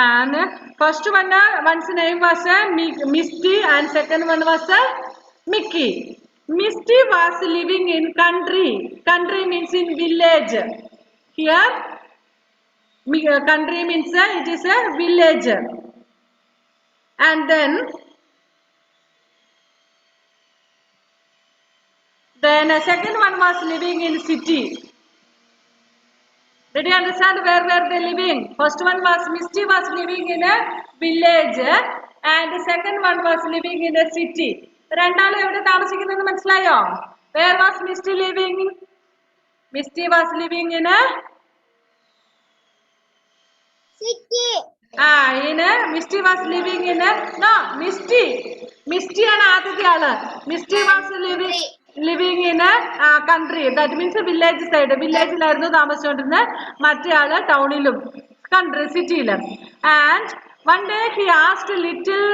And first one's name was Misty and second one was Mickey. Misty was living in country. Country means in village. Here, country means it is a village. And then second one was living in city. Did you understand where were they living? First one was Misty was living in a village and the second one was living in a city. രണ്ടാളും എവിടെ താമസിക്കുന്നതെന്ന് മനസ്സിലായോ? Where was Misty living? Misty was living in a city. Misty was living in a Misty ആണ് ആദ്യത്തെ ആള്. Misty was living in a country. That means a village side. വില്ലേജിലായിരുന്നു താമസിച്ചുകൊണ്ടിരുന്നത്. മറ്റേ ആള് ടൗണിലും country സിറ്റിയിലും. And one day he asked a little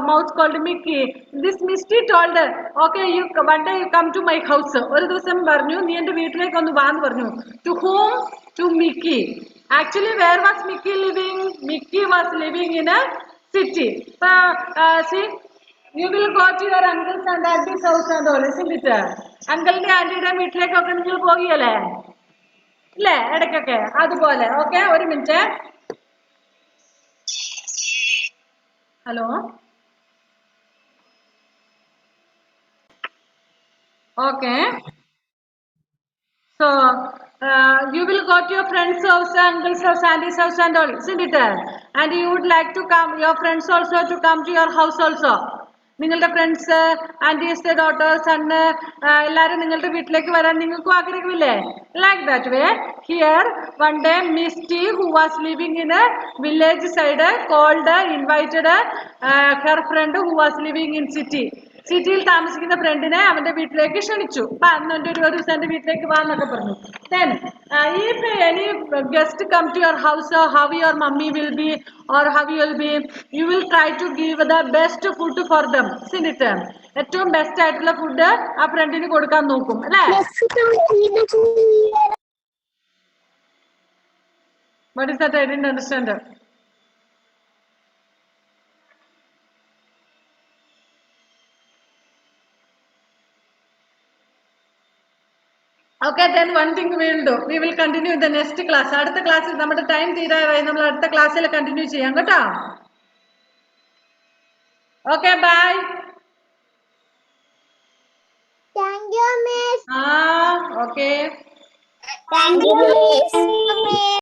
mouse called Mickey. This Misty told, okay, one day you come to my house. ഒരു ദിവസം പറഞ്ഞു നീ എൻ്റെ വീട്ടിലേക്ക് ഒന്ന് വാന്ന് പറഞ്ഞു. To whom? To Mickey. Actually, where was Mickey living? Mickey was living in a city. See, you will go to your uncle's and auntie's house and all, isn't it? അങ്കിളിന്റെ ആന്റിയുടെ വീട്ടിലേക്കൊക്കെ നിങ്ങൾ പോകിയല്ലേ? ഇല്ലേ? ഇടയ്ക്കൊക്കെ അതുപോലെ. ഓക്കെ, ഒരു minute. Hello, okay. So, you will go to your friend's house, uncle's house, auntie's house and all, isn't it? And you would like to come, your friends also to come to your house also. നിങ്ങളുടെ friends, aunties, daughter, son എല്ലാവരും നിങ്ങളുടെ വീട്ടിലേക്ക് വരാൻ നിങ്ങൾക്കും ആഗ്രഹമില്ലേ? Like that way here one day Misty who was living in a village side called invited her friend who was living in city. സിറ്റിയിൽ താമസിക്കുന്ന ഫ്രണ്ടിനെ അവന്റെ വീട്ടിലേക്ക് ക്ഷണിച്ചു. ഒരു ദിവസം എന്റെ വീട്ടിലേക്ക് വാന്നൊക്കെ പറഞ്ഞു. Then if any guest come to your house, how your mummy will be or how you will be, you will try to give the best food for them, isn't it? ഏറ്റവും ബെസ്റ്റ് ആയിട്ടുള്ള food ആ ഫ്രണ്ടിന് കൊടുക്കാൻ നോക്കും അല്ലേ? What is that? I didn't understand. Okay, then one thing we will do. We will continue in the next class. അടുത്ത ക്ലാസ്സിൽ നമ്മുടെ ടൈം തീരാറായി. നമ്മൾ അടുത്ത ക്ലാസ്സിൽ കണ്ടിന്യൂ ചെയ്യാം കേട്ടോ. Okay, bye. Thank you, miss. Okay. Thank you, miss.